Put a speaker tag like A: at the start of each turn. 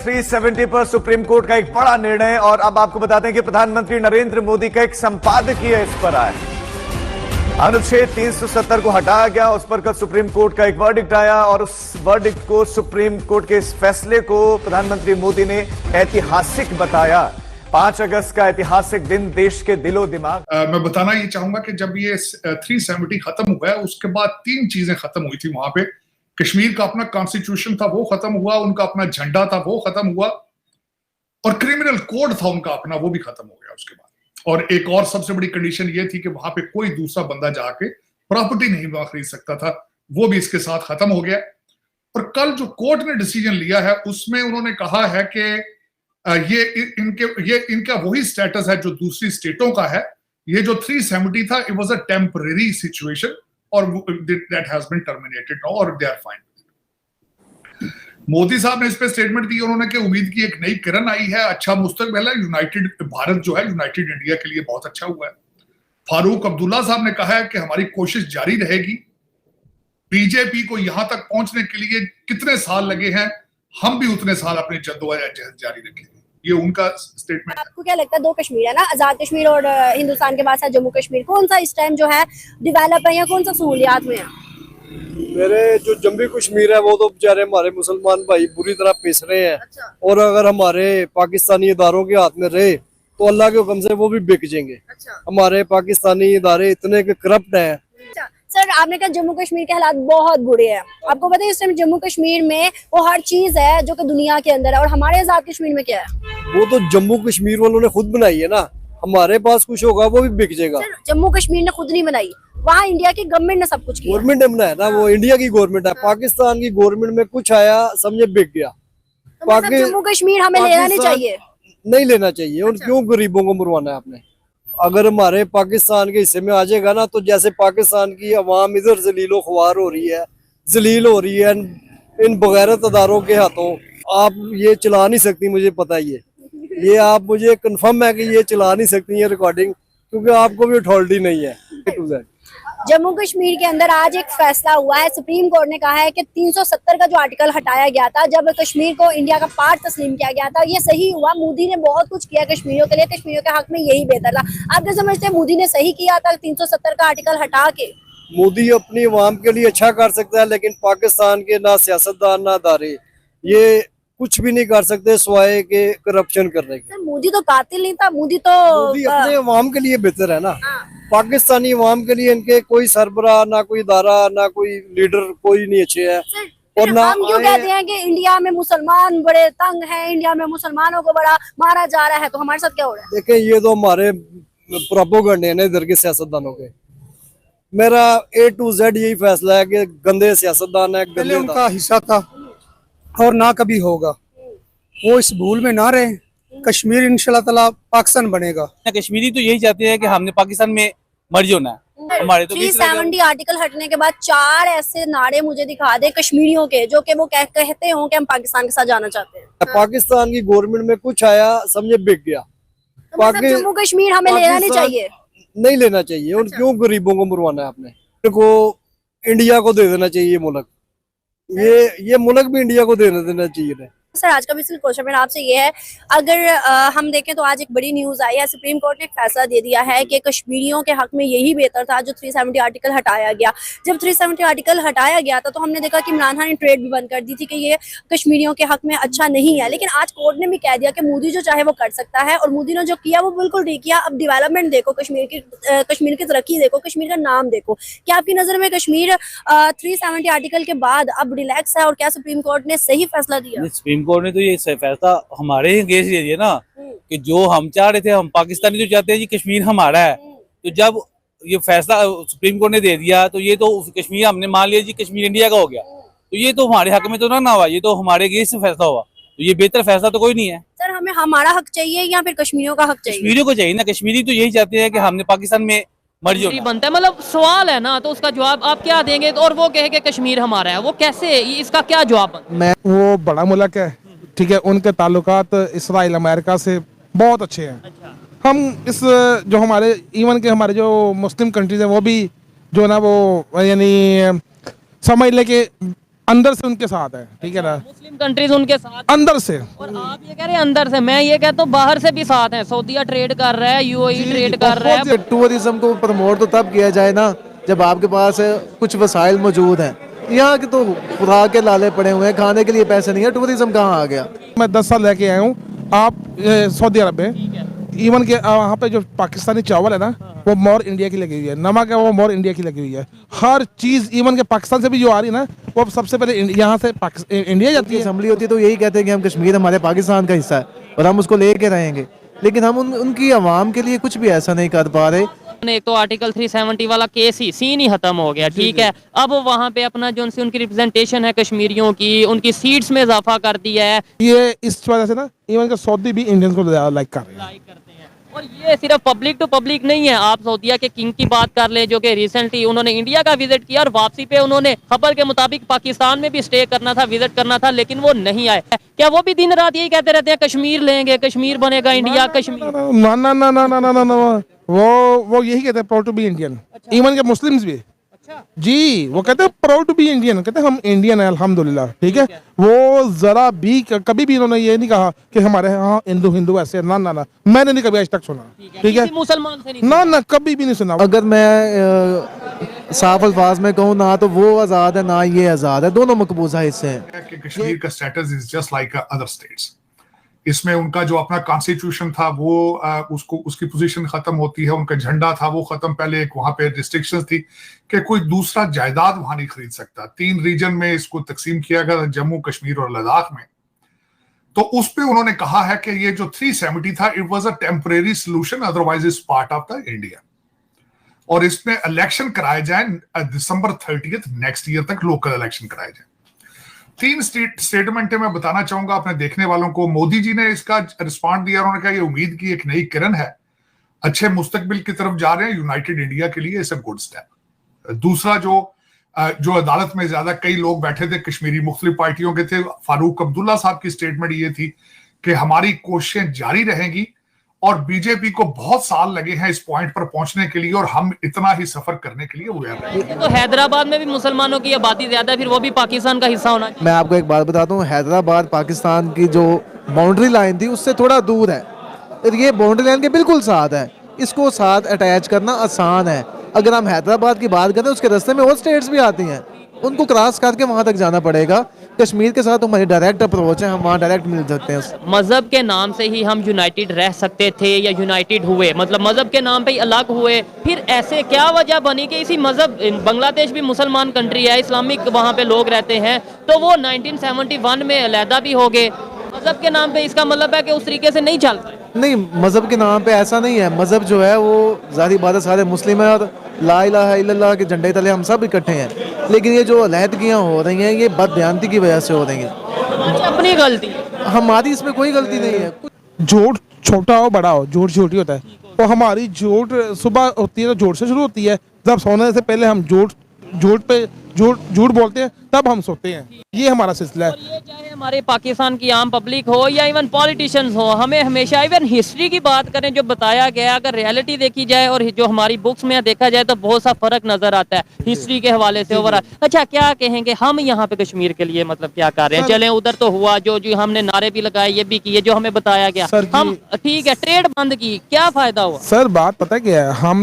A: 370 पर supreme court का एक बड़ा निर्णय। और अब आपको बताते हैं कि प्रधानमंत्री नरेंद्र मोदी का एक संपादकीय इस पर आया। अनुच्छेद 370 को हटाया गया, उस पर कल सुप्रीम कोर्ट का एक वर्डिक्ट आया और उस वर्डिक्ट को, सुप्रीम कोर्ट के इस फैसले को प्रधानमंत्री मोदी ने ऐतिहासिक बताया। 5 अगस्त का ऐतिहासिक दिन देश के दिलो दिमाग।
B: मैं बताना ये चाहूंगा कि जब ये 370 खत्म हुआ है, उसके बाद 3 चीजें खत्म हुई थी वहां पे। कश्मीर का अपना कॉन्स्टिट्यूशन था वो खत्म हुआ, उनका अपना झंडा था वो खत्म हुआ, और क्रिमिनल कोड था उनका अपना, वो भी खत्म हो गया उसके बाद। और एक और सबसे बड़ी कंडीशन ये थी कि वहां पे कोई दूसरा बंदा जाके प्रॉपर्टी नहीं वहां खरीद सकता था, वो भी इसके साथ खत्म हो गया। और कल जो कोर्ट ने डिसीजन लिया है उसमें उन्होंने कहा है कि ये इनका वही स्टेटस है जो दूसरी स्टेटों का है। ये जो 370 था, it was a temporary situation और that has been terminated now और दे आर फाइन। मोदी साहब ने इस पे स्टेटमेंट दी, उन्होंने कि उम्मीद की एक नई किरण आई है, अच्छा मुस्तकबिल है, यूनाइटेड भारत जो है यूनाइटेड इंडिया के लिए बहुत अच्छा हुआ है। फारूक अब्दुल्ला साहब ने कहा है कि हमारी कोशिश जारी रहेगी, बीजेपी को यहां तक पहुंचने के लिए कितने साल लगे हैं, हम भी उतने साल अपनी जद्दोजहद जारी रखेंगे। ये उनका स्टेटमेंट।
C: आपको क्या लगता है, 2 कश्मीर है ना, आजाद कश्मीर और हिंदुस्तान के पास है जम्मू कश्मीर, कौन सा इस टाइम जो है डेवलप है या कौन सा सहूलियात में है?
D: मेरे जो जम्मू कश्मीर है वो तो बेचारे हमारे मुसलमान भाई बुरी तरह पिस रहे हैं।
C: अच्छा।
D: और अगर हमारे पाकिस्तानी इदारों के हाथ में रहे तो अल्लाह के हुक्म से वो भी बिक जाएंगे।
C: अच्छा।
D: हमारे पाकिस्तानी इदारे इतने के करप्ट हैं।
C: अच्छा सर, आपने कहा जम्मू कश्मीर के हालात बहुत बुरे हैं, आपको पता है इस टाइम जम्मू कश्मीर में वो हर चीज है जो कि दुनिया के अंदर है, और हमारे आजाद कश्मीर में क्या है?
D: वो तो जम्मू कश्मीर वालों ने खुद बनाई है ना, हमारे पास कुछ होगा वो भी बिक जाएगा।
C: सर, जम्मू कश्मीर ने खुद नहीं बनाई, वहाँ इंडिया की गवर्नमेंट ने सब कुछ किया।
D: गवर्नमेंट ने बनाया ना, वो इंडिया की गवर्नमेंट है। पाकिस्तान की गवर्नमेंट में कुछ आया समझे बिक गया।
C: तो मतलब जम्मू कश्मीर हमें लेना नहीं चाहिए?
D: नहीं लेना चाहिए। और क्यों गरीबों को मरवाना है आपने? अगर हमारे पाकिस्तान के हिस्से में आ जाएगा ना, तो जैसे पाकिस्तान की अवाम इधर जलीलो ख्वार हो रही है, जलील हो रही है इन बगैरत अदारों के हाथों, आप ये चला नहीं सकती, मुझे पता ही है। ये आप मुझे कंफर्म है कि ये चला नहीं सकती है रिकॉर्डिंग, क्योंकि आपको भी अथॉरिटी नहीं है।
C: जम्मू कश्मीर के अंदर आज एक फैसला हुआ है, सुप्रीम कोर्ट ने कहा है कि 370 का जो आर्टिकल हटाया गया था जब कश्मीर को इंडिया का पार्ट तस्लीम किया गया था, ये सही हुआ। मोदी ने बहुत कुछ किया कश्मीरियों के लिए, कश्मीरियों के हक में यही बेहतर था। आप क्या समझते हैं, मोदी ने सही किया था 370 का आर्टिकल हटा के?
D: मोदी अपनी अवाम के लिए अच्छा कर सकता है, लेकिन पाकिस्तान के ना सियासतदान ना अदारे ये कुछ भी नहीं कर सकते सिवाय के करप्शन करने के।
C: सर, मोदी तो कातिल नहीं था, मोदी
D: अपने अवाम के लिए बेहतर है ना। पाकिस्तानी अवाम के लिए इनके कोई सरबराह ना कोई इदारा ना कोई लीडर कोई नहीं अच्छे है।
C: और ना हम क्यों कहते हैं कि इंडिया में मुसलमान बड़े तंग हैं, इंडिया में मुसलमानों को बड़ा मारा जा रहा है, तो हमारे साथ क्या हो रहा है?
D: देखिए, ये तो हमारे प्रोपेगेंडा है ना इधर के सियासतदानों के। मेरा A to Z यही फैसला है कि गंदे सियासतदान है, गंदे
E: उनका हिस्सा था और ना कभी होगा, वो इस भूल में ना रहे। कश्मीर इंशाल्लाह ताला पाकिस्तान बनेगा।
F: कश्मीरी तो यही चाहते हैं कि हमने पाकिस्तान में मर्ज होना है। हमारे तो
C: 370 आर्टिकल हटने के बाद 4 ऐसे नारे मुझे दिखा दे कश्मीरियों के जो कि वो कहते हो कि हम पाकिस्तान के साथ जाना चाहते हैं।
D: पाकिस्तान की गवर्नमेंट में कुछ आया समझे बिक गया।
C: तो मतलब जम्मू कश्मीर हमें लेना नहीं चाहिए?
D: नहीं लेना चाहिए। और क्यों गरीबों को मरवाना है आपने? को इंडिया को दे देना चाहिए मुल्क, ये मुल्क भी इंडिया को देना चाहिए।
C: सर, आज का भी क्वेश्चन मेरा आपसे ये है, अगर हम देखें तो आज एक बड़ी न्यूज आई है, सुप्रीम कोर्ट ने एक फैसला दे दिया है कि कश्मीरियों के हक में यही बेहतर था जो 370 आर्टिकल हटाया गया। जब 370 आर्टिकल हटाया गया था तो हमने देखा कि इमरान खान ने ट्रेड भी बंद कर दी थी कि ये कश्मीरियों के हक में अच्छा नहीं है, लेकिन आज कोर्ट ने भी कह दिया कि मोदी जो चाहे वो कर सकता है, और मोदी ने जो किया वो बिल्कुल ठीक किया। अब डेवलपमेंट देखो, कश्मीर की तरक्की देखो, कश्मीर का नाम देखो। क्या आपकी नजर में कश्मीर 370 आर्टिकल के बाद अब रिलैक्स है, और क्या सुप्रीम कोर्ट ने सही फैसला दिया?
F: सुप्रीम कोर्ट ने तो ये फैसला हमारे ही अगेंस्ट दे दिया ना, कि जो हम चाह रहे थे, हम पाकिस्तानी जो चाहते हैं कि कश्मीर हमारा है, तो जब ये फैसला सुप्रीम कोर्ट ने दे दिया तो ये तो कश्मीर हमने मान लिया जी कश्मीर इंडिया का हो गया, तो ये तो हमारे हक में तो ना हुआ, ये तो हमारे अगेंस्ट फैसला हुआ, तो ये बेहतर फैसला तो कोई नहीं है।
C: सर, हमें हमारा हक चाहिए या फिर कश्मीरियों का हक चाहिए?
F: कश्मीरियों को चाहिए ना, कश्मीरी तो यही चाहते हैं कि हमने पाकिस्तान में मर्ज होना
G: बनता है। मतलब सवाल है ना, तो उसका जवाब आप क्या देंगे? और वो कहे कि कश्मीर हमारा है, वो कैसे, इसका क्या जवाब?
H: मैं वो बड़ा मुल्क है, ठीक है, उनके ताल्लुकात इसराइल अमेरिका से बहुत अच्छे हैं।
G: अच्छा।
H: हम इस जो हमारे इवन के हमारे जो मुस्लिम कंट्रीज हैं वो भी जो ना वो यानी समझ ले कि अंदर से उनके साथ है, ठीक है ना,
G: मुस्लिम कंट्रीज उनके साथ,
H: अंदर से।
G: और आप ये कह रहे हैं अंदर से, मैं ये कहता हूँ बाहर से भी साथ हैं। सऊदीया ट्रेड कर रहा है, यूएई ट्रेड कर रहा है।
I: टूरिज्म को प्रमोट तो तब किया जाए ना जब आपके पास कुछ वसाइल मौजूद हैं। यहाँ के तो खुदा के लाले पड़े हुए हैं, खाने के लिए पैसे नहीं है, टूरिज्म कहाँ आ गया।
H: मैं 10 साल लेके आया हूँ आप सऊदी अरब में, इवन के वहाँ पे जो पाकिस्तानी चावल है ना वो मोर इंडिया की लगी हुई है, नमक है वो मोर इंडिया की लगी हुई है, हर चीज इवन के पाकिस्तान से भी जो आ रही है ना वो सबसे पहले यहाँ से इंडिया जाती है।
I: असेंबली होती है तो यही कहते हैं कि हम कश्मीर हमारे पाकिस्तान का हिस्सा है और हम उसको लेके रहेंगे, लेकिन हम उनकी आवाम के लिए कुछ भी ऐसा नहीं कर पा रहे।
G: एक तो आर्टिकल 370 वाला केस ही सीन ही खत्म हो गया, ठीक है। अब वहाँ पे अपना जो उनकी रिप्रेजेंटेशन है कश्मीरियों की, उनकी सीट्स में इजाफा कर दिया है।
H: ये इस वजह से ना इवन के सऊदी भी इंडियंस को लाइक कर रहे हैं।
G: और ये सिर्फ पब्लिक टू पब्लिक नहीं है। आप सऊदीया के किंग की बात कर ले जो कि रिसेंटली उन्होंने इंडिया का विजिट किया और वापसी पे उन्होंने खबर के मुताबिक पाकिस्तान में भी स्टे करना था, विजिट करना था, लेकिन वो नहीं आए। क्या वो भी दिन रात यही कहते रहते हैं कश्मीर लेंगे, कश्मीर बनेगा इंडिया, कश्मीर?
H: ना ना ना ना ना ना ना ना, वो यही कहते हैं proud to be Indian. Even के मुस्लिम्स भी जी वो कहते हैं प्राउड टू बी इंडियन, कहते हैं हम इंडियन है अल्हम्दुलिल्लाह, ठीक है। वो जरा भी कभी भी इन्होंने ये नहीं कहा कि हमारे यहाँ हिंदू हिंदू ऐसे, ना ना ना, मैंने नहीं कभी आज तक सुना, ठीक है,
G: मुसलमान से नहीं,
H: ना ना कभी भी नहीं सुना।
I: अगर मैं साफ अल्फाज में कहूँ ना तो वो आज़ाद है ना ये आज़ाद है, दोनों मकबूजा हिस्से हैं।
B: कि कश्मीर का status is just like other states. इसमें उनका जो अपना कॉन्स्टिट्यूशन था वो उसको उसकी पोजीशन खत्म होती है, उनका झंडा था वो खत्म। पहले एक वहां पे रिस्ट्रिक्शंस थी कि कोई दूसरा जायदाद वहां नहीं खरीद सकता। 3 रीजन में इसको तकसीम किया गया, जम्मू कश्मीर और लद्दाख में। तो उस पे उन्होंने कहा है कि ये जो 370 था it was a temporary solution, otherwise is part of the India. और इसमें इलेक्शन कराए जाए दिसंबर 30 नेक्स्ट ईयर तक, लोकल इलेक्शन कराए जाए। 3 स्टेटमेंट मैं बताना चाहूंगा अपने देखने वालों को। मोदी जी ने इसका रिस्पॉन्ड दिया, उन्होंने कहा ये उम्मीद की एक नई किरण है, अच्छे मुस्तकबिल की तरफ जा रहे हैं यूनाइटेड इंडिया के लिए, इट्स अ गुड स्टेप। दूसरा जो अदालत में ज्यादा कई लोग बैठे थे कश्मीरी मुख्तलिफ पार्टियों के थे, फारूक अब्दुल्ला साहब की स्टेटमेंट ये थी कि हमारी कोशिशें जारी रहेंगी और बीजेपी को बहुत साल लगे हैं इस पॉइंट पर पहुंचने के लिए और हम इतना ही सफर करने के लिए अवेयर रहेंगे।
G: तो हैदराबाद में भी मुसलमानों की आबादी ज्यादा है, फिर वो भी पाकिस्तान का हिस्सा होना चाहिए।
I: मैं आपको एक बात बताता हूँ, हैदराबाद पाकिस्तान की जो बाउंड्री लाइन थी उससे थोड़ा दूर है, ये बाउंड्री लाइन के बिल्कुल साथ है, इसको साथ अटैच करना आसान है। अगर हम हैदराबाद की बात करें उसके रास्ते में और स्टेट्स भी आती हैं, उनको क्रॉस करके वहां तक जाना पड़ेगा। कश्मीर के साथ हमारी डायरेक्ट अप्रोच है, हम वहाँ डायरेक्ट मिल सकते हैं।
G: मजहब के नाम से ही हम यूनाइटेड रह सकते थे या यूनाइटेड हुए, मतलब मजहब के नाम पे ही अलग हुए, फिर ऐसे क्या वजह बनी कि इसी मजहब, बांग्लादेश भी मुसलमान कंट्री है, इस्लामिक वहाँ पे लोग रहते हैं, तो वो 1971 में अलहदा भी हो गए। मजहब के नाम पे इसका मतलब है कि उस तरीके से नहीं चल पाए।
I: नहीं, मजहब के नाम पे ऐसा नहीं है। मजहब जो है वो ज़ाहिर बात है सारे मुस्लिम है और ला इलाहा इल्लल्लाह के झंडे तले हम सब इकट्ठे हैं, लेकिन ये जो अलहदगियाँ हो रही हैं ये बदबयानती की वजह से हो रही हैं।
G: अपनी गलती,
I: हमारी इसमें कोई गलती नहीं है।
H: जोड़ छोटा हो बड़ा हो, जोड़ छोटी होता है, तो हमारी जोड़ सुबह होती है तो जोड़ से शुरू होती है। जब सोने से पहले हम झूठ बोलते हैं तब हम सोते हैं, ये हमारा सिलसिला है।
G: और ये चाहे हमारे पाकिस्तान की आम पब्लिक हो या इवन पॉलिटिशियंस हो, हमें हमेशा इवन हिस्ट्री की बात करें जो बताया गया, अगर रियलिटी देखी जाए और जो हमारी बुक्स में देखा जाए तो बहुत सा फर्क नजर आता है हिस्ट्री के हवाले से ओवरऑल। अच्छा, क्या कहेंगे हम यहाँ पे कश्मीर के लिए, मतलब क्या कर रहे हैं? चले उधर तो हुआ जो हमने नारे भी लगाए, ये भी किए जो हमें बताया गया, हम ठीक है ट्रेड बंद की, क्या फायदा हुआ?
H: सर बात पता क्या है, हम